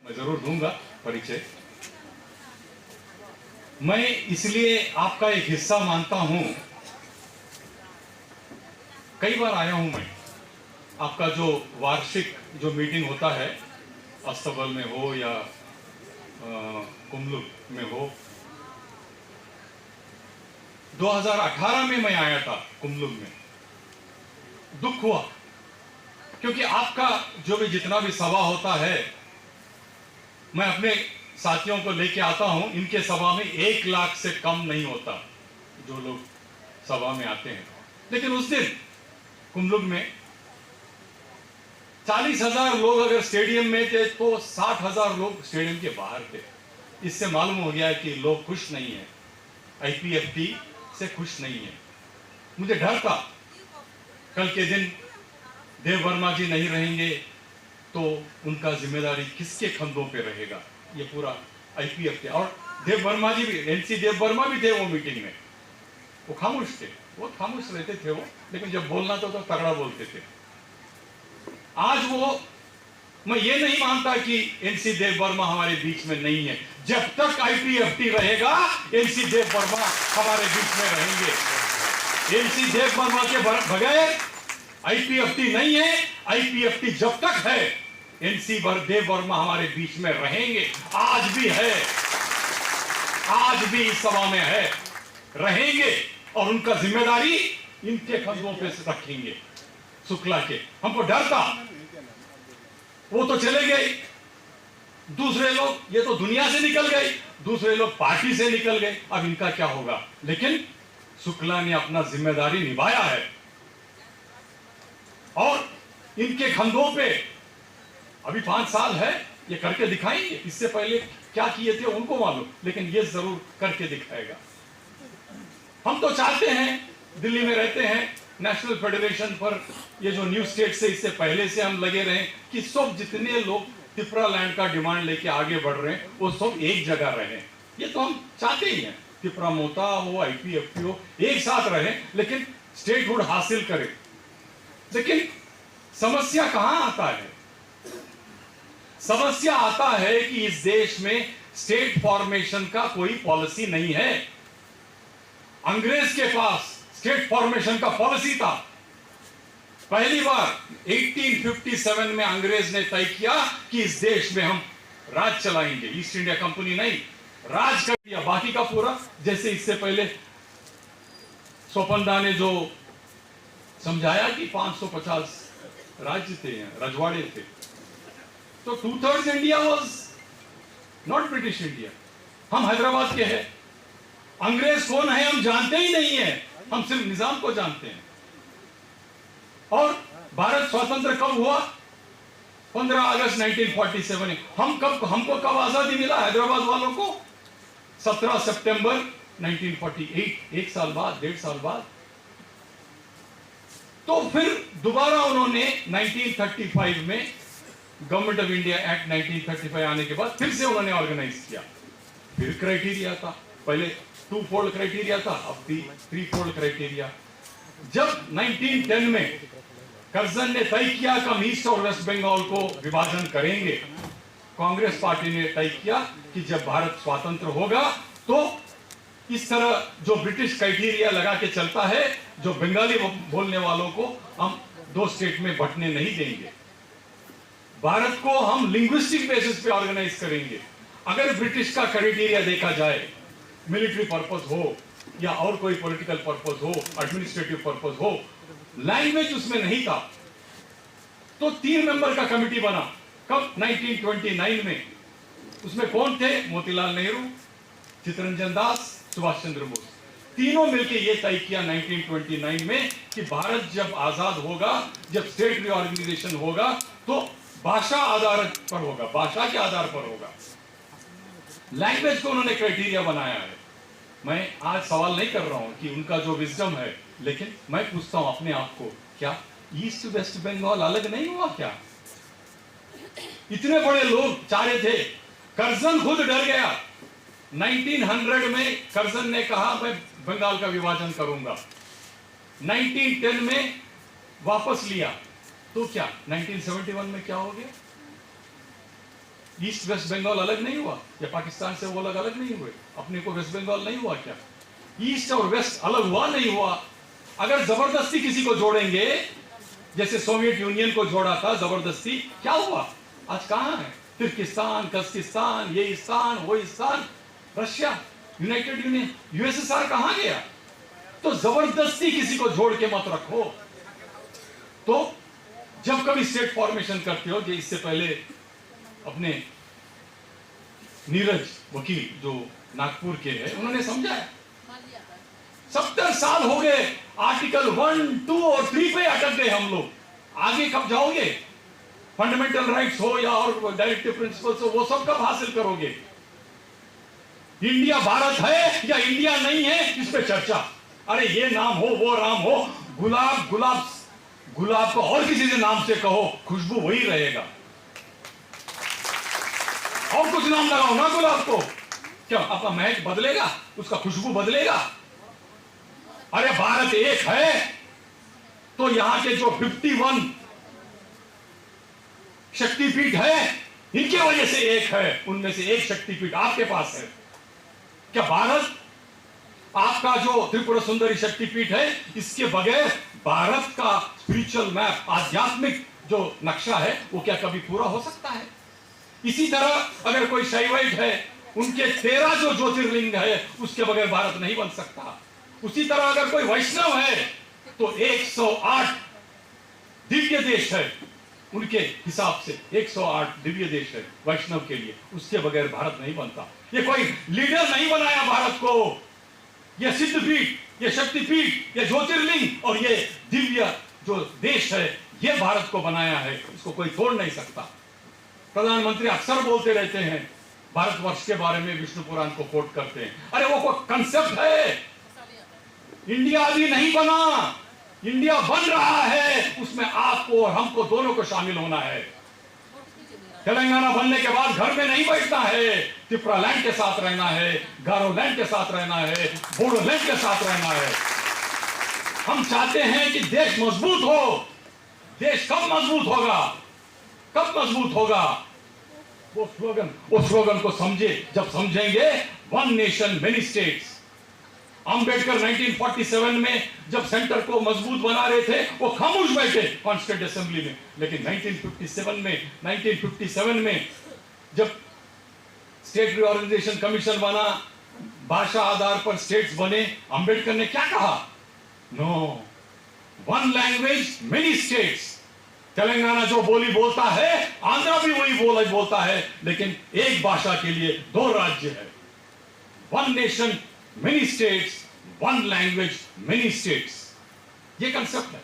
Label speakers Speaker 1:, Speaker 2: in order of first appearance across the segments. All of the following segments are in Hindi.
Speaker 1: मैं जरूर दूंगा परिचय। मैं इसलिए आपका एक हिस्सा मानता हूं, कई बार आया हूं मैं, आपका जो वार्षिक जो मीटिंग होता है अस्तबल में हो या कुमलुक में हो। 2018 में मैं आया था कुमलुक में, दुख हुआ क्योंकि आपका जो भी जितना भी सभा होता है, मैं अपने साथियों को लेके आता हूं, इनके सभा में 1 लाख से कम नहीं होता जो लोग सभा में आते हैं। लेकिन उस दिन कुमलुक में 40,000 लोग अगर स्टेडियम में थे तो 60,000 लोग स्टेडियम के बाहर थे। इससे मालूम हो गया कि लोग खुश नहीं है, आईपीएफटी से खुश नहीं है। मुझे डर था कल के दिन देव वर्मा जी नहीं रहेंगे तो उनका जिम्मेदारी किसके कंधों पे रहेगा, ये पूरा आईपीएफटी। और देव वर्मा जी भी, एनसी देव वर्मा भी थे वो मीटिंग में, वो खामोश थे, वो खामोश रहते थे वो, लेकिन जब बोलना था तो तगड़ा बोलते थे। आज वो, मैं ये नहीं मानता कि एनसी देव वर्मा हमारे बीच में नहीं है। जब तक आईपीएफटी रहेगा एनसी देव वर्मा हमारे बीच में रहेंगे। एनसी देव वर्मा के बगैर आईपीएफटी नहीं है। आईपीएफटी जब तक है एनसी देव वर्मा हमारे बीच में रहेंगे। आज भी है, आज भी इस सभा में है, रहेंगे और उनका जिम्मेदारी इनके कंधों पे रखेंगे, शुक्ला के। हमको डर था, वो तो चले गए, दूसरे लोग, ये तो दुनिया से निकल गए, दूसरे लोग पार्टी से निकल गए, अब इनका क्या होगा। लेकिन शुक्ला ने अपना जिम्मेदारी निभाया है और इनके कंधों पे अभी 5 साल है, ये करके दिखाएंगे। इससे पहले क्या किए थे उनको मालूम, लेकिन ये जरूर करके दिखाएगा। हम तो चाहते हैं, दिल्ली में रहते हैं, नेशनल फेडरेशन पर ये जो न्यू स्टेट से इससे पहले से हम लगे रहे कि सब जितने लोग त्रिपुरा लैंड का डिमांड लेके आगे बढ़ रहे हैं वो सब एक जगह रहे। ये तो हम चाहते ही हैं, त्रिपुरा मोता हो, आईपीएफटी हो, एक साथ रहे, लेकिन स्टेटहुड हासिल करें। लेकिन समस्या कहां आता है? समस्या आता है कि इस देश में स्टेट फॉर्मेशन का कोई पॉलिसी नहीं है। अंग्रेज के पास स्टेट फॉर्मेशन का पॉलिसी था। पहली बार 1857 में अंग्रेज ने तय किया कि इस देश में हम राज चलाएंगे, ईस्ट इंडिया कंपनी नहीं, राज कर दिया बाकी का पूरा। जैसे इससे पहले सोपंदा ने जो समझाया कि 550 राज्य थे, रजवाड़े थे, तो 2/3 India was not British India. हम हैदराबाद के हैं, अंग्रेज कौन है हम जानते ही नहीं है, हम सिर्फ निजाम को जानते हैं। और भारत स्वतंत्र कब हुआ? 15 अगस्त 1947। हमको कब आजादी मिला हैदराबाद वालों को? 17 सितंबर 1948, 1 साल बाद, 1.5 साल बाद। तो फिर दोबारा उन्होंने 1935 में गवर्नमेंट ऑफ इंडिया एक्ट 1935 आने के बाद फिर से उन्होंने ऑर्गेनाइज किया। फिर क्राइटेरिया था, पहले 2-fold क्राइटेरिया था, अब 3-fold क्राइटेरिया। जब 1910 में कर्जन ने तय किया कि हम ईस्ट और वेस्ट बंगाल को विभाजन करेंगे, कांग्रेस पार्टी ने तय किया कि जब भारत स्वतंत्र होगा तो इस तरह जो ब्रिटिश क्राइटेरिया लगा के चलता है, जो बंगाली बोलने वालों को हम 2 स्टेट में बंटने नहीं देंगे। भारत को हम लिंग्विस्टिक बेसिस पे ऑर्गेनाइज करेंगे। अगर ब्रिटिश का क्राइटेरिया देखा जाए, मिलिट्री पर्पस हो या और कोई पॉलिटिकल पर्पस हो, एडमिनिस्ट्रेटिव पर्पस हो, लैंग्वेज उसमें नहीं था। तो 3 मेंबर का कमिटी बना। कब? 1929 में। उसमें कौन थे? मोतीलाल नेहरू, चित्तरंजन दास, सुभाष चंद्र बोस। तीनों मिलकर यह तय किया 1929 में कि भारत जब आजाद होगा, जब स्टेट रिऑर्गेनाइजेशन होगा तो भाषा आधार पर होगा, भाषा के आधार पर होगा। लैंग्वेज को उन्होंने क्राइटेरिया बनाया है। मैं आज सवाल नहीं कर रहा हूं कि उनका जो विजडम है, लेकिन मैं पूछता हूं अपने आप को, क्या ईस्ट वेस्ट बंगाल अलग नहीं हुआ क्या? इतने बड़े लोग चाहे थे। कर्जन खुद डर गया। 1900 में कर्जन ने कहा मैं बंगाल का विभाजन करूंगा। 1910 में वापस लिया। तो क्या 1971 में क्या हो गया? ईस्ट वेस्ट बंगाल अलग नहीं हुआ, या पाकिस्तान से वो अलग नहीं हुए, अपने को वेस्ट बंगाल नहीं हुआ क्या? ईस्ट और वेस्ट अलग हुआ नहीं हुआ? अगर जबरदस्ती किसी को जोड़ेंगे, जैसे सोवियत यूनियन को जोड़ा था जबरदस्ती, क्या हुआ? आज कहां है? तुर्किस्तान, कजाकिस्तान, ये स्थान, वो स्थान, रशिया, यूनाइटेड यूनियन, यूएसएसआर कहां गया? तो जबरदस्ती किसी को जोड़ के मत रखो। तो जब कभी स्टेट फॉर्मेशन करते हो, जो इससे पहले अपने नीरज वकील जो नागपुर के हैं, उन्होंने समझाया 70 साल हो गए, आर्टिकल 1, 2 और 3 पे अटक गए हम लोग। आगे कब जाओगे? फंडामेंटल राइट्स हो या और डायरेक्टिव प्रिंसिपल्स हो, वो सब कब हासिल करोगे? इंडिया भारत है या इंडिया नहीं है, इस पे चर्चा। अरे ये नाम हो, वो नाम हो, गुलाब गुलाब गुलाब को और किसी से नाम से कहो, खुशबू वही रहेगा। और कुछ नाम लगाओ ना गुलाब को, क्या आपका महक बदलेगा? उसका खुशबू बदलेगा? अरे भारत एक है, तो यहां के जो 51 शक्तिपीठ है, इनके वजह से एक है। उनमें से एक शक्तिपीठ आपके पास है। क्या भारत आपका जो त्रिपुरा सुंदरी शक्तिपीठ है, इसके बगैर भारत का स्पिरिचुअल मैप, आध्यात्मिक जो नक्शा है, वो क्या कभी पूरा हो सकता है? इसी तरह अगर कोई शैवाइट है, उनके 13 जो ज्योतिर्लिंग है, उसके बगैर भारत नहीं बन सकता। उसी तरह अगर कोई वैष्णव है, तो 108 दिव्य देश है, उनके हिसाब से 108 दिव्य देश है वैष्णव के लिए, उसके बगैर भारत नहीं बनता। ये कोई लीडर नहीं बनाया भारत को, ये सिद्धपीठ, ये शक्तिपीठ, ये ज्योतिर्लिंग और ये दिव्य जो देश है, ये भारत को बनाया है। इसको कोई तोड़ नहीं सकता। प्रधानमंत्री अक्सर बोलते रहते हैं भारतवर्ष के बारे में, विष्णु पुराण को कोट करते हैं। अरे वो कोई कंसेप्ट है, इंडिया अभी नहीं बना, इंडिया बन रहा है, उसमें आपको और हमको दोनों को शामिल होना है। तेलंगाना बनने के बाद घर में नहीं बैठना है, त्रिपुरा लैंड के साथ रहना है, गारो लैंड के साथ रहना है, बोडो लैंड के साथ रहना है। हम चाहते हैं कि देश मजबूत हो। देश कब मजबूत होगा? कब मजबूत होगा? वो स्लोगन को समझे, जब समझेंगे one nation many states. Ambedkar 1947 में जब सेंटर को मजबूत बना रहे थे, वो खामोश बैठे कॉन्स्टिट्यूंट असेंबली में, लेकिन 1957 में जब स्टेट रिऑर्गेनाइजेशन कमीशन बना, भाषा आधार पर स्टेट्स बने, अंबेडकर ने क्या कहा? No, one language many states. Telangana जो बोली बोलता है, आंध्रा भी वही बोलता है, लेकिन एक भाषा के लिए 2 राज्य है। One nation many states, one language many states, ये कंसेप्ट है।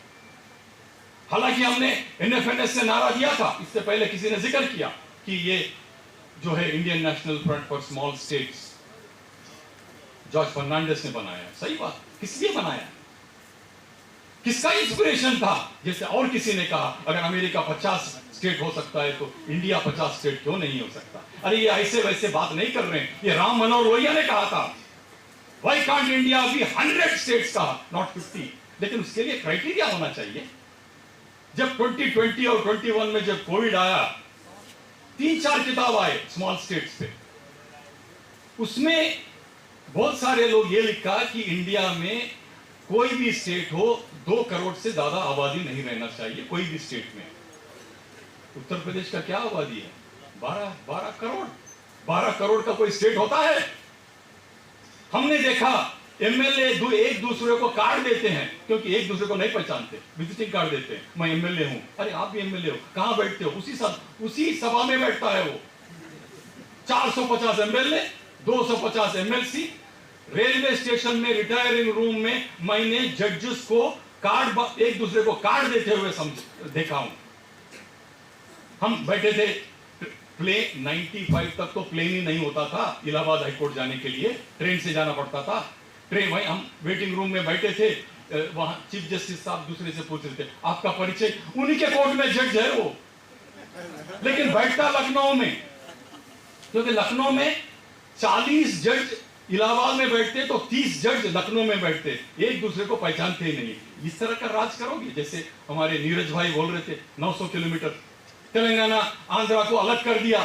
Speaker 1: हालांकि हमने एनएफएनएस से नारा दिया था, इससे पहले किसी ने जिक्र किया कि ये जो है Indian National Front for Small States, George Fernandes ने बनाया। सही बात, किस लिए बनाया? किसका इंस्पिरेशन था? जैसे और किसी ने कहा अगर अमेरिका 50 स्टेट हो सकता है, तो इंडिया 50 स्टेट क्यों नहीं हो सकता? अरे ये ऐसे वैसे बात नहीं कर रहे हैं, ये राम मनोहर लोहिया ने कहा था, Why can't India be 100 states का, not 50? लेकिन उसके लिए क्राइटेरिया होना चाहिए। जब 2020 और 21 में जब कोविड आया, 3-4 किताब आए स्मॉल स्टेट्स पे, उसमें बहुत सारे लोग ये लिखा कि इंडिया में कोई भी स्टेट हो 2 करोड़ से ज्यादा आबादी नहीं रहना चाहिए, कोई भी स्टेट में। उत्तर प्रदेश का क्या आबादी है? 12 करोड़। 12 करोड़ का कोई स्टेट होता है? हमने देखा एमएलए एक दूसरे को कार्ड देते हैं, क्योंकि एक दूसरे को नहीं पहचानते, विजिटिंग कार्ड देते हैं, मैं एमएलए हूं। अरे आप भी एमएलए हो, कहां बैठते हो? उसी सभा में बैठता है वो। 450 एमएलए, 250 एमएलसी, रेलवे स्टेशन में रिटायरिंग रूम में मैंने जजेस को कार्ड, एक दूसरे को कार्ड देते हुए देखा हूं। हम बैठे थे, प्लेन 95 तक तो प्लेन ही नहीं होता था, इलाहाबाद हाईकोर्ट जाने के लिए ट्रेन से जाना पड़ता था। ट्रेन वहीं हम वेटिंग रूम में बैठे थे, वहां चीफ जस्टिस साहब दूसरे से पूछ रहे थे आपका परिचय, उन्हीं के कोर्ट में जज है वो, लेकिन बैठता लखनऊ में, क्योंकि लखनऊ में 40 जज इलाहाबाद में बैठते तो 30 जज लखनऊ में बैठते, एक दूसरे को पहचानते ही नहीं। इस तरह का राज करोगे? जैसे हमारे नीरज भाई बोल रहे थे 900 किलोमीटर तेलंगाना आंध्रा को अलग कर दिया,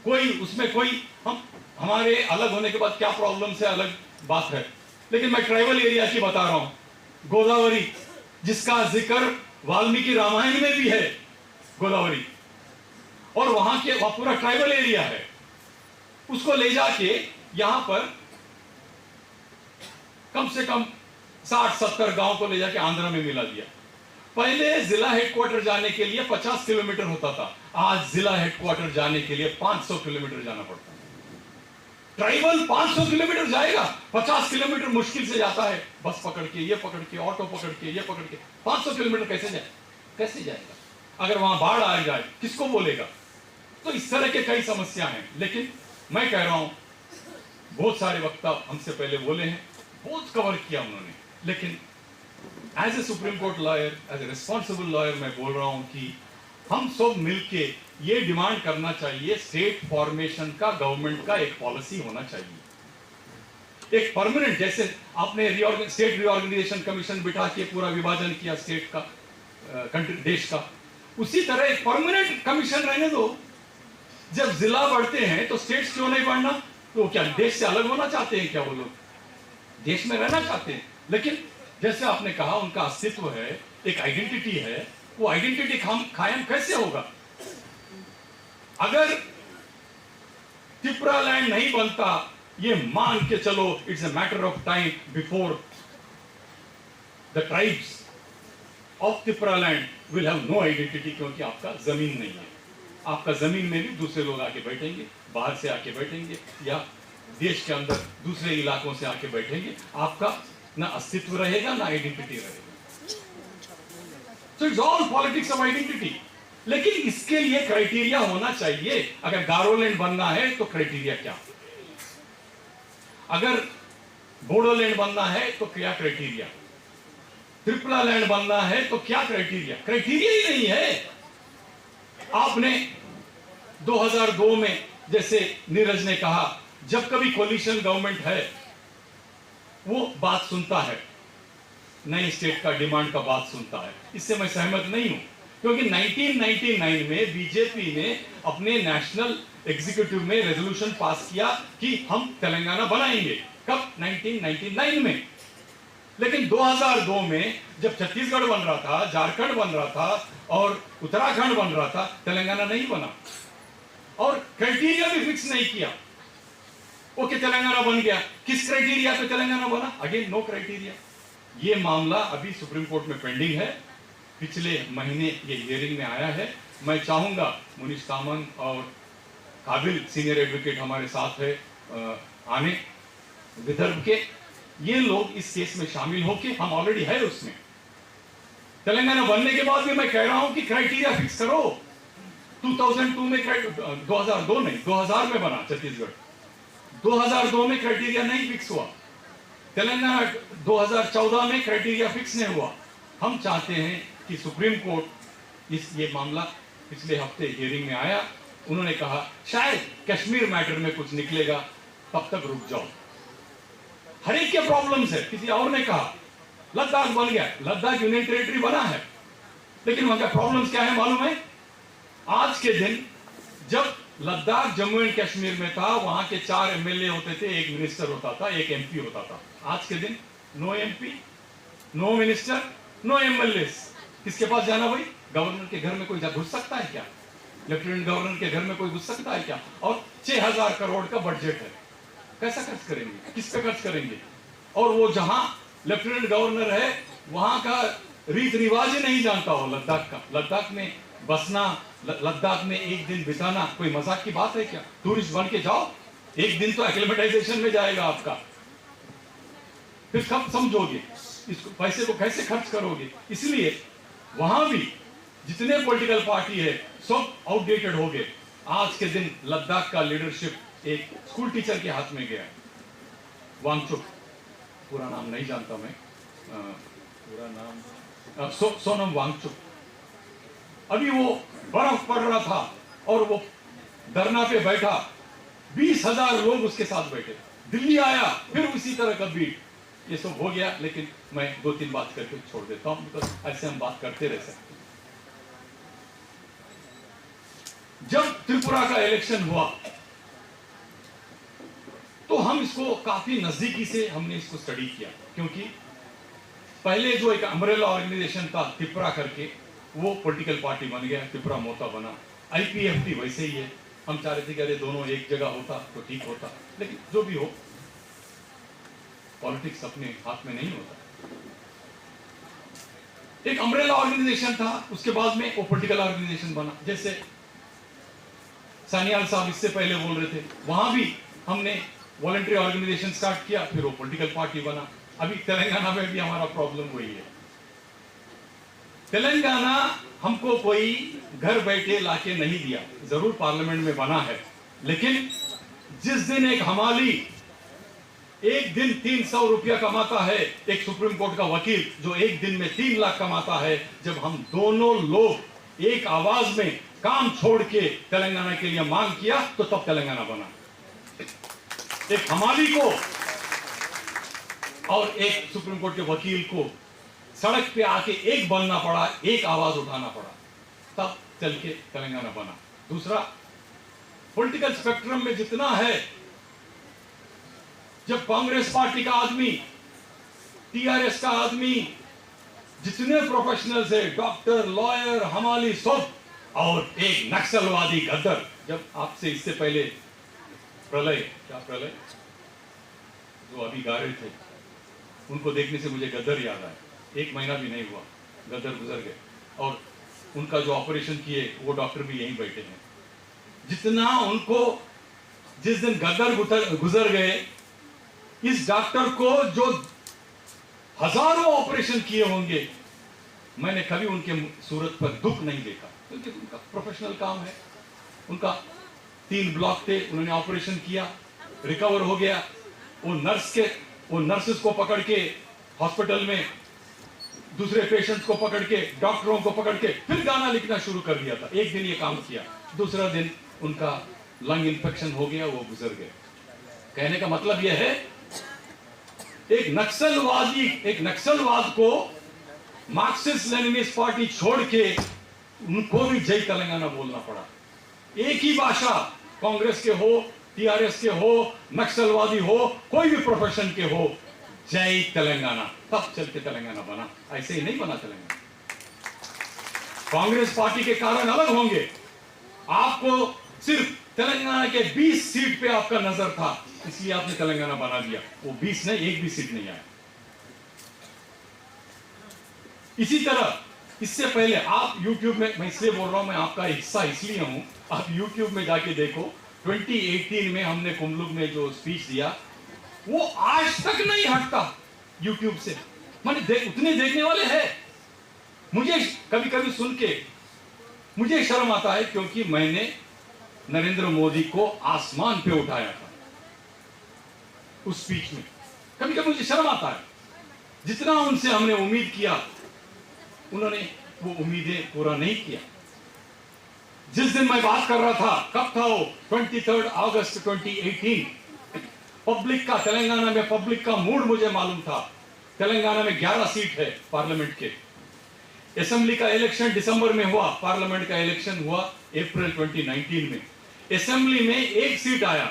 Speaker 1: कोई उसमें कोई हमारे अलग होने के बाद क्या प्रॉब्लम से अलग बात है, लेकिन मैं ट्राइबल एरिया की बता रहा हूं। गोदावरी, जिसका जिक्र वाल्मीकि रामायण में भी है, गोदावरी, और वहां पूरा ट्राइबल एरिया है, उसको ले जाके यहां पर कम से कम 60-70 गांव को ले जाके आंध्र में मिला दिया। पहले जिला हेडक्वार्टर जाने के लिए 50 किलोमीटर होता था, आज जिला हेडक्वार्टर जाने के लिए 500 किलोमीटर जाना पड़ता है। ट्राइबल 500 किलोमीटर जाएगा, 50 किलोमीटर मुश्किल से जाता है, बस पकड़ के, ये पकड़ के, ऑटो पकड़ के, ये पकड़ के 500 किलोमीटर कैसे जाएगा? अगर वहां बाढ़ आ जाए किसको बोलेगा? तो इस तरह के कई समस्या हैं। लेकिन मैं कह रहा हूं, बहुत सारे वक्ता हमसे पहले बोले हैं, बहुत कवर किया उन्होंने, लेकिन as a Supreme Court lawyer, as a responsible lawyer, मैं बोल रहा हूं कि हम सब मिलके ये डिमांड करना चाहिए, स्टेट फॉर्मेशन का गवर्नमेंट का एक पॉलिसी होना चाहिए, एक परमानेंट, जैसे आपने स्टेट रीऑर्गेनाइजेशन कमीशन बिठा के पूरा विभाजन किया स्टेट का, देश का, उसी तरह एक परमानेंट कमीशन रहने दो। जब जिला बढ़ते हैं तो स्टेट्स क्यों नहीं बढ़ना? तो क्या देश से अलग होना चाहते हैं क्या वो लोग? देश में रहना चाहते हैं, लेकिन जैसे आपने कहा उनका अस्तित्व है, एक आइडेंटिटी है, वो आइडेंटिटी कायम कैसे होगा? अगर त्रिपुरा लैंड नहीं बनता, ये मान के चलो, it's a matter of time before the tribes of Tripura land will have no identity, क्योंकि आपका जमीन नहीं है। आपका जमीन में भी दूसरे लोग आके बैठेंगे, बाहर से आके बैठेंगे, या देश के अंदर दूसरे इलाकों से आके बैठेंगे, आपका ना अस्तित्व रहेगा ना आइडेंटिटी रहेगा। So it's all politics of identity. लेकिन इसके लिए क्राइटेरिया होना चाहिए। अगर गारोलैंड बनना है तो क्राइटेरिया क्या? अगर बोडोलैंड बनना है तो क्या क्राइटेरिया? त्रिपुरा लैंड बनना है तो क्या क्राइटेरिया? क्राइटेरिया ही नहीं है। आपने 2002 में, जैसे नीरज ने कहा, जब कभी कोलिशन गवर्नमेंट है वो बात सुनता है, नई स्टेट का डिमांड का बात सुनता है, इससे मैं सहमत नहीं हूं, क्योंकि 1999 में बीजेपी ने अपने नेशनल एग्जीक्यूटिव में रेजोल्यूशन पास किया कि हम तेलंगाना बनाएंगे। कब? 1999 में। लेकिन 2002 में जब छत्तीसगढ़ बन रहा था, झारखंड बन रहा था और उत्तराखंड बन रहा था, तेलंगाना नहीं बना, और क्राइटेरिया भी फिक्स नहीं किया। ओके, तेलंगाना बन गया, किस क्राइटेरिया पे तेलंगाना बना? Again no criteria. ये मामला अभी सुप्रीम कोर्ट में पेंडिंग है, पिछले महीने ये हियरिंग में आया है। मैं चाहूंगा मुनीश तामंग और काबिल सीनियर एडवोकेट हमारे साथ है आने विदर्भ के, ये लोग इस केस में शामिल होके, हम ऑलरेडी है उसमें। तेलंगाना बनने के बाद भी मैं कह रहा हूं कि क्राइटेरिया फिक्स करो। 2002 में 2002 नहीं, 2000 में बना छत्तीसगढ़, 2002 में क्राइटेरिया नहीं फिक्स हुआ। तेलंगाना 2014 में क्राइटेरिया फिक्स नहीं हुआ। हम चाहते हैं कि सुप्रीम कोर्ट, ये मामला पिछले हफ्ते हियरिंग में आया, उन्होंने कहा शायद कश्मीर मैटर में कुछ निकलेगा, तब तक रुक जाओ। हर एक के प्रॉब्लम्स है। किसी और ने कहा लद्दाख बन गया, लद्दाख यूनियन टेरिटरी बना है, लेकिन वहां का प्रॉब्लम्स क्या है मालूम है? आज के दिन जब लद्दाख जम्मू एंड कश्मीर में था, वहां के 4 एमएलए होते थे, 1 मिनिस्टर होता था, 1 एमपी होता था। आज के दिन no MP, no minister, no MLA. किसके पास जाना भाई? गवर्नर के घर में कोई घुस सकता है क्या? लेफ्टिनेंट गवर्नर के घर में कोई घुस सकता है क्या? और 6000 करोड़ का बजट है, कैसा खर्च करेंगे? किस पे खर्च करेंगे? और वो जहां लेफ्टिनेंट गवर्नर है वहां का रीत रिवाज ही नहीं जानता हो लद्दाख का। लद्दाख में बसना, लद्दाख में एक दिन बिताना कोई मजाक की बात है क्या? टूरिस्ट बन के जाओ, एक दिन तो एक्लिमेटाइजेशन में जाएगा आपका, फिर कब समझोगे इसको, पैसे को कैसे खर्च करोगे? इसलिए वहां भी जितने पॉलिटिकल पार्टी है सब आउटडेटेड हो गए। आज के दिन लद्दाख का लीडरशिप एक स्कूल टीचर के हाथ में गया, वांगचुक, पूरा नाम नहीं जानता मैं, पूरा नाम सोनम वांगचुक। अभी वो बर्फ पड़ रहा था और वो धरना पे बैठा, 20,000 लोग उसके साथ बैठे। दिल्ली आया, फिर उसी तरह का बीट, ये सब हो गया। लेकिन मैं 2-3 बात करके छोड़ देता हूं, बिकॉज ऐसे हम बात करते रह सकते हैं। जब त्रिपुरा का इलेक्शन हुआ तो हम इसको काफी नजदीकी से हमने इसको स्टडी किया, क्योंकि पहले जो एक अम्ब्रेला ऑर्गेनाइजेशन था तिपरा करके, वो पॉलिटिकल पार्टी बन गया, तिपरा मोता बना। आईपीएफटी वैसे ही है। हम चाह रहे थे कि अरे दोनों एक जगह होता तो ठीक होता, लेकिन जो भी हो, पॉलिटिक्स अपने हाथ में नहीं होता। एक अम्ब्रेला ऑर्गेनाइजेशन था, उसके बाद में वो पॉलिटिकल ऑर्गेनाइजेशन बना। जैसे सानियाल साहब इससे पहले बोल रहे थे, वहां भी हमने वॉलंटरी ऑर्गेनाइजेशन स्टार्ट किया, फिर वो पॉलिटिकल पार्टी बना। अभी तेलंगाना में भी हमारा प्रॉब्लम वही है। तेलंगाना हमको कोई घर बैठे लाके नहीं दिया, जरूर पार्लियामेंट में बना है, लेकिन जिस दिन एक हमाली एक दिन 300 रुपया कमाता है, एक सुप्रीम कोर्ट का वकील जो एक दिन में 3 लाख कमाता है, जब हम दोनों लोग एक आवाज में काम छोड़ के तेलंगाना के लिए मांग किया, तो तब तेलंगाना बना। एक हमाली को और एक सुप्रीम कोर्ट के वकील को सड़क पे आके एक बनना पड़ा, एक आवाज उठाना पड़ा, तब चल के तेलंगाना बना। दूसरा, पॉलिटिकल स्पेक्ट्रम में जितना है, जब कांग्रेस पार्टी का आदमी, टीआरएस का आदमी, जितने प्रोफेशनल्स है, डॉक्टर, लॉयर, हमाली, सब, और एक नक्सलवादी गद्दर, जब आपसे इससे पहले प्रलय जो अभी गा रहे थे, उनको देखने से मुझे गद्दर याद आया। 1 महीना भी नहीं हुआ, गद्दर गुजर गए, और उनका जो ऑपरेशन किए वो डॉक्टर भी यहीं बैठे हैं। जितना उनको, जिस दिन गद्दर गुजर गए, इस डॉक्टर को जो हजारों ऑपरेशन किए होंगे, मैंने कभी उनके सूरत पर दुख नहीं देखा, क्योंकि उनका प्रोफेशनल काम है। उनका 3 ब्लॉक थे, उन्होंने ऑपरेशन किया, रिकवर हो गया। वो नर्सेस को पकड़ के हॉस्पिटल में, दूसरे पेशेंट्स को पकड़ के, डॉक्टरों को पकड़ के फिर गाना लिखना शुरू कर दिया था। एक दिन ये काम किया, दूसरा दिन उनका लंग इन्फेक्शन हो गया, वो गुजर गए। कहने का मतलब यह है, एक नक्सलवाद को मार्क्सिस्ट लेनिनिस्ट पार्टी छोड़ के उनको भी जय तेलंगाना बोलना पड़ा। एक ही भाषा, कांग्रेस के हो, टीआरएस के हो, नक्सलवादी हो, कोई भी प्रोफेशन के हो, जय तेलंगाना, तब चल के तेलंगाना बना। ऐसे ही नहीं बना तेलंगाना। कांग्रेस पार्टी के कारण अलग होंगे, आपको सिर्फ तेलंगाना के 20 सीट पे आपका नजर था, इसलिए आपने तेलंगाना बना दिया। वो 20 नहीं, एक भी सीट नहीं आया। इसी तरह इससे पहले आप YouTube में, मैं इसलिए बोल रहा हूं, मैं आपका हिस्सा इसलिए हूं, आप YouTube में जाके देखो, 2018 में हमने कुमलुग में जो स्पीच दिया, वो आज तक नहीं हटता YouTube से। मैंने उतने देखने वाले हैं। मुझे कभी कभी सुन के मुझे शर्म आता है, क्योंकि मैंने नरेंद्र मोदी को आसमान पे उठाया था उस स्पीच में। कभी कभी मुझे शर्म आता है, जितना उनसे हमने उम्मीद किया, उन्होंने वो उम्मीदें पूरा नहीं किया। जिस दिन मैं बात कर रहा था, कब था वो? 23 अगस्त 2018। पब्लिक का, तेलंगाना में पब्लिक का मूड मुझे मालूम था। तेलंगाना में 11 सीट है पार्लियामेंट के। असेंबली का इलेक्शन दिसंबर में हुआ, पार्लियामेंट का इलेक्शन हुआ अप्रैल 2019 में। असेंबली में 1 सीट आया,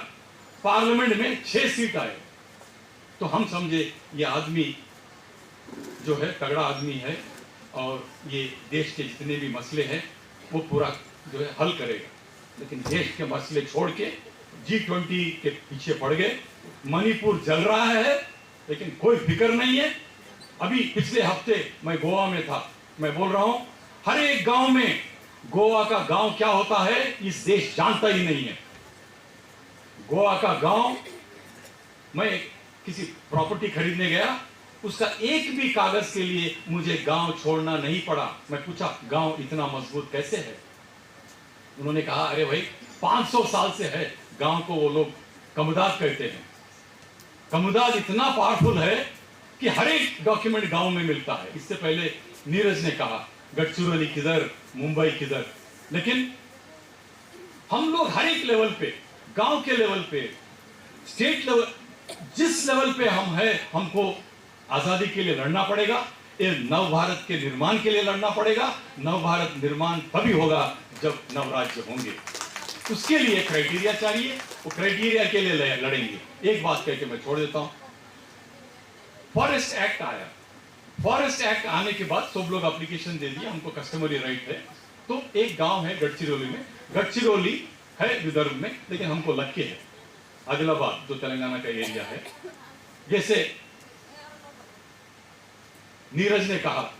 Speaker 1: पार्लियामेंट में 6 सीट आए। तो हम समझे ये आदमी जो है तगड़ा आदमी है, और ये देश के जितने भी मसले हैं वो पूरा जो है हल करेगा। लेकिन देश के मसले छोड़ के G20 के पीछे पड़ गए। मणिपुर जल रहा है, लेकिन कोई फिक्र नहीं है। अभी पिछले हफ्ते मैं गोवा में था, मैं बोल रहा हूं, हर एक गांव में गोवा का गांव क्या होता है इस देश जानता ही नहीं है। गोवा का गांव, मैं किसी प्रॉपर्टी खरीदने गया, उसका एक भी कागज के लिए मुझे गांव छोड़ना नहीं पड़ा। मैं पूछा, गांव इतना मजबूत कैसे है? उन्होंने कहा, अरे भाई 500 साल से है। गांव को वो लोग कमुदाद कहते हैं। कमुदाद इतना पावरफुल है कि हर एक डॉक्यूमेंट गांव में मिलता है। इससे पहले नीरज ने कहा गढ़चिरौली किधर, मुंबई किधर, लेकिन हम लोग हर एक लेवल पे, गांव के लेवल पे, स्टेट लेवल, जिस लेवल पे हम हैं, हमको आजादी के लिए लड़ना पड़ेगा। ये नव भारत के निर्माण के लिए लड़ना पड़ेगा। नव भारत निर्माण तभी होगा जब नव राज्य होंगे। उसके लिए क्राइटेरिया चाहिए, वो क्राइटेरिया के लिए लड़ेंगे। एक बात कह के मैं छोड़ देता हूं, फॉरेस्ट एक्ट आया, फॉरेस्ट एक्ट आने के बाद सब लोग एप्लीकेशन दे दिया, हमको कस्टमरी राइट है। तो एक गांव है गढ़चिरौली में, गढ़चिरौली है विदर्भ में, लेकिन हमको लक्के है आदिलाबाद जो तेलंगाना का एरिया है। जैसे नीरज ने कहा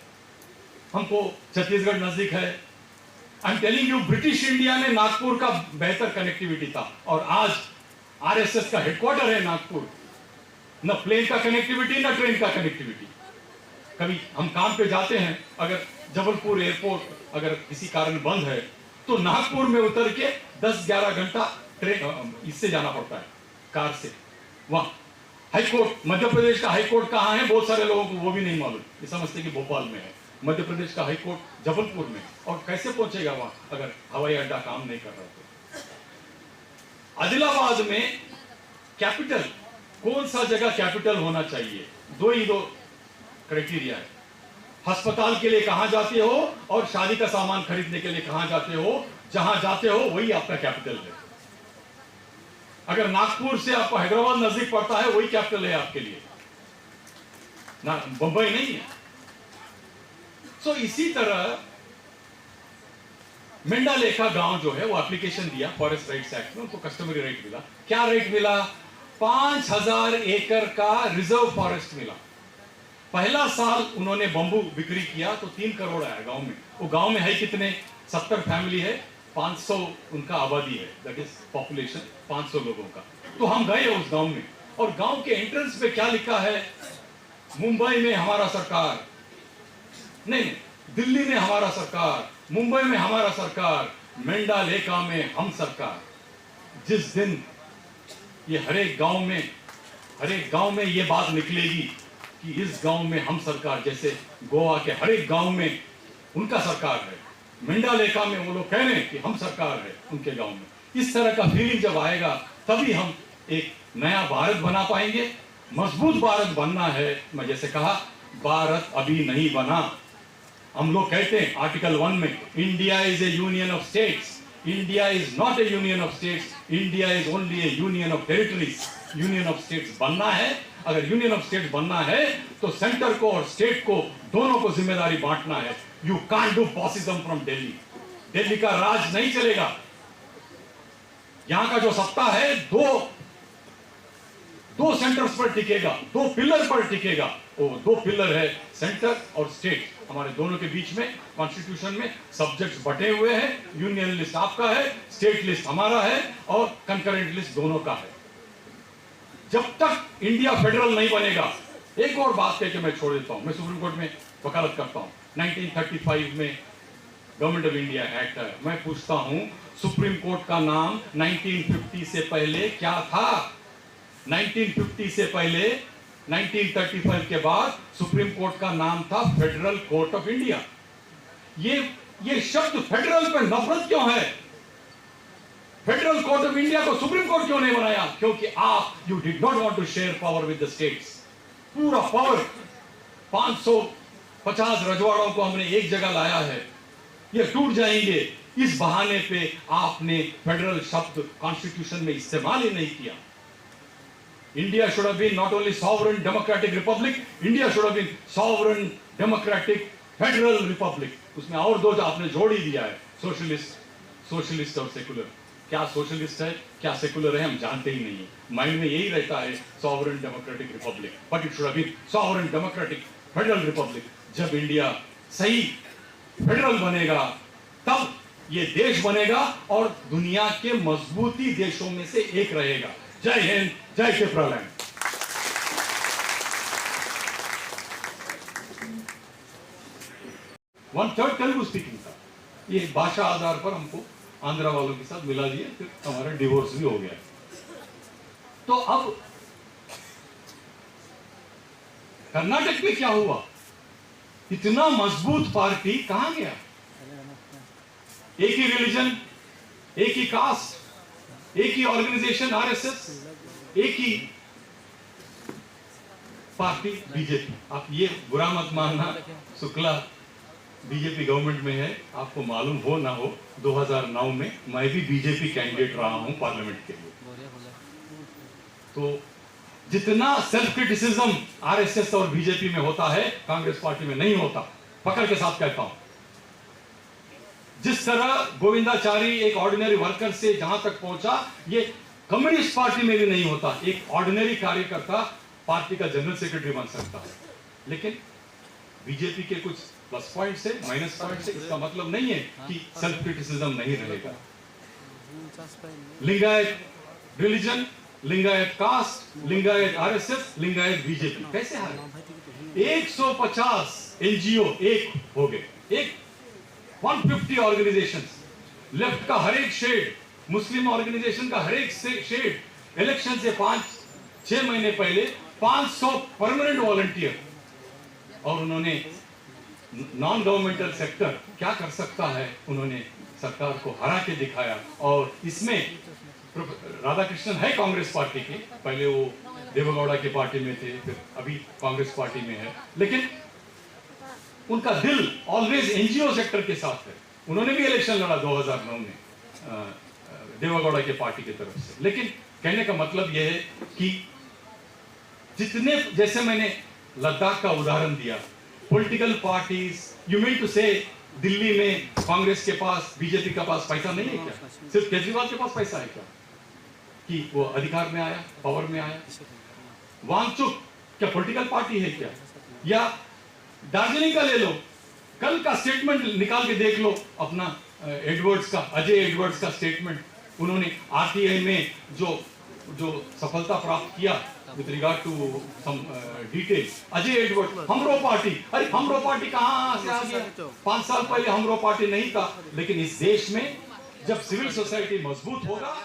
Speaker 1: हमको छत्तीसगढ़ नजदीक है। I am telling you, British India में नागपुर का बेहतर कनेक्टिविटी था, और आज आरएसएस का हेडक्वार्टर है नागपुर। न प्लेन का कनेक्टिविटी न ट्रेन का कनेक्टिविटी। कभी हम काम पे जाते हैं, अगर जबलपुर एयरपोर्ट अगर किसी कारण बंद है तो नागपुर में उतर के 10-11 घंटा ट्रेन इससे जाना पड़ता है, कार से। वहां हाईकोर्ट, मध्य प्रदेश का हाईकोर्ट कहां है, बहुत सारे लोगों को वो भी नहीं मालूम। ये समझते कि भोपाल में है, मध्य प्रदेश का हाईकोर्ट जबलपुर में। और कैसे पहुंचेगा वहां अगर हवाई अड्डा काम नहीं कर रहा तो। आदिलाबाद में कैपिटल, कौन सा जगह कैपिटल होना चाहिए, दो क्राइटेरिया है। अस्पताल के लिए कहां जाते हो और शादी का सामान खरीदने के लिए कहां जाते हो, जहां जाते हो वही आपका कैपिटल है। अगर नागपुर से आपको हैदराबाद नजदीक पड़ता है, वही कैपिटल है आपके लिए, ना बंबई नहीं है। सो इसी तरह मेंडालेखा गांव जो है वो एप्लीकेशन दिया फॉरेस्ट राइट्स एक्ट में, उनको कस्टमरी राइट मिला। क्या राइट मिला? 5000 एकड़ का रिजर्व फॉरेस्ट मिला। पहला साल उन्होंने बंबू बिक्री किया तो 3 करोड़ आया गांव में। वो गांव में है कितने? 70 फैमिली है, 500 उनका आबादी है, दैट इज पॉपुलेशन 500 लोगों का। तो हम गए उस गांव में, और गांव के एंट्रेंस पे क्या लिखा है? मुंबई में हमारा सरकार, नहीं, दिल्ली में हमारा सरकार, मुंबई में हमारा सरकार, मेंडालेखा में हम सरकार। जिस दिन ये हर एक गांव में ये बात निकलेगी कि इस गांव में हम सरकार, जैसे गोवा के हर एक गांव में उनका सरकार है, मेंडालेखा में वो लोग कह रहे हैं कि हम सरकार है उनके गांव में। इस तरह का फीलिंग जब आएगा तभी हम एक नया भारत बना पाएंगे। मजबूत भारत बनना है। मैं जैसे कहा, भारत अभी नहीं बना। हम लोग कहते हैं आर्टिकल 1 में, India is A union of states. India is not A union of states, India is only A union of territories. Union of states बनना है। अगर यूनियन ऑफ स्टेट्स बनना है तो सेंटर को और स्टेट को दोनों को जिम्मेदारी बांटना है। You can't do fascism from Delhi. Delhi का राज नहीं चलेगा। यहां का जो सत्ता है दो सेंटर्स पर टिकेगा, 2 पिलर पर टिकेगा। वो 2 पिलर है सेंटर और स्टेट। हमारे दोनों के बीच में कॉन्स्टिट्यूशन में सब्जेक्ट्स बटे हुए हैं। यूनियन लिस्ट आपका है, स्टेट लिस्ट हमारा है, और कंकरेंट लिस्ट दोनों का है। जब तक इंडिया फेडरल नहीं बनेगा। एक और बात कह के मैं छोड़ देता हूं, मैं सुप्रीम कोर्ट में वकालत करता हूं। 1935 में गवर्नमेंट ऑफ इंडिया एक्ट है। मैं पूछता हूं, सुप्रीम कोर्ट का नाम 1950 से पहले क्या था? 1950 से पहले 1935 के बाद सुप्रीम कोर्ट का नाम था फेडरल कोर्ट ऑफ इंडिया। ये शब्द फेडरल पे नफरत क्यों है? फेडरल कोर्ट ऑफ इंडिया को सुप्रीम कोर्ट क्यों नहीं बनाया? क्योंकि you did not want to share power with the states. पूरा पावर 550 रजवाड़ों को हमने एक जगह लाया है, ये टूट जाएंगे। इस बहाने पे आपने फेडरल शब्द कॉन्स्टिट्यूशन में इस्तेमाल ही नहीं किया। India should have been not only sovereign democratic republic, India should have been sovereign democratic federal republic. उसमें और 2 आपने जोड़ ही दिया है, सोशलिस्ट और सेकुलर। क्या सोशलिस्ट है क्या सेकुलर है हम जानते ही नहीं है। माइंड में यही रहता है sovereign democratic republic, but it should have been sovereign democratic federal republic. जब इंडिया सही फेडरल बनेगा तब ये देश बनेगा और दुनिया के मजबूती देशों में से एक रहेगा। जय हिंद, जय शिवप्रलैंड। वन थर्ड तेलुगु स्पीकिंग था। ये भाषा आधार पर हमको आंध्रा वालों के साथ मिला दिया, फिर हमारा डिवोर्स भी हो गया। तो अब कर्नाटक में क्या हुआ? इतना मजबूत पार्टी कहां गया? एक ही रिलीजन, एक ही कास्ट, एक ही ऑर्गेनाइजेशन आरएसएस, एक ही पार्टी बीजेपी। आप ये बुरा मत मानना, शुक्ला बीजेपी गवर्नमेंट में है, आपको मालूम हो ना हो, 2009 में मैं भी बीजेपी कैंडिडेट रहा हूं पार्लियामेंट के लिए। तो जितना सेल्फ क्रिटिसिज्म आरएसएस और बीजेपी में होता है, कांग्रेस पार्टी में नहीं होता, पकड़ के साथ कहता हूं। जिस तरह गोविंदाचारी एक ऑर्डिनरी वर्कर से जहां तक पहुंचा, ये कम्युनिस्ट पार्टी में भी नहीं होता। एक ऑर्डिनरी कार्यकर्ता पार्टी का जनरल सेक्रेटरी बन सकता है, लेकिन बीजेपी के कुछ प्लस पॉइंट से माइनस पॉइंट से इसका मतलब नहीं है कि सेल्फ क्रिटिसिज्म नहीं रहेगा। Lingayat religion, Lingayat caste, Lingayat RSS, Lingayat BJP कैसे हारे? 150 एनजीओ एक हो गए, एक 150 ऑर्गेनाइजेशंस, लेफ्ट का हर एक शेड, मुस्लिम ऑर्गेनाइजेशन का हर एक शेड, इलेक्शन से 5-6 महीने पहले 500 परमानेंट वॉलंटियर, और उन्होंने नॉन गवर्नमेंटल सेक्टर क्या कर सकता है, उन्होंने सरकार को हरा के दिखाया। और इसमें राधाकृष्णन है कांग्रेस पार्टी के, पहले वो देवेगौड़ा की पार्टी में थे, फिर अभी कांग्रेस पार्टी में है, लेकिन उनका दिल ऑलवेज एनजीओ सेक्टर के साथ है। उन्होंने भी इलेक्शन लड़ा 2009 में देवेगौड़ा के पार्टी की तरफ से। लेकिन कहने का मतलब यह है कि जितने, जैसे मैंने लद्दाख का उदाहरण दिया, political parties, you mean to say Delhi में कांग्रेस के पास, बीजेपी के पास पैसा नहीं है क्या? सिर्फ केजरीवाल के पास पैसा है क्या कि वो अधिकार में आया, पावर में आया? वांगचुक क्या पॉलिटिकल पार्टी है क्या? या दार्जिलिंग का ले लो, कल का स्टेटमेंट निकाल के देख लो अपना एडवर्ड्स का, अजय एडवर्ड्स का स्टेटमेंट। उन्होंने आरटीआई में जो सफलता प्राप्त किया with regard to some detail, Ajay Edward, हमरो पार्टी, अरे हमरो पार्टी कहां से आ गया? 5 साल पहले हमरो पार्टी नहीं था। लेकिन इस देश में जब सिविल सोसाइटी मजबूत होगा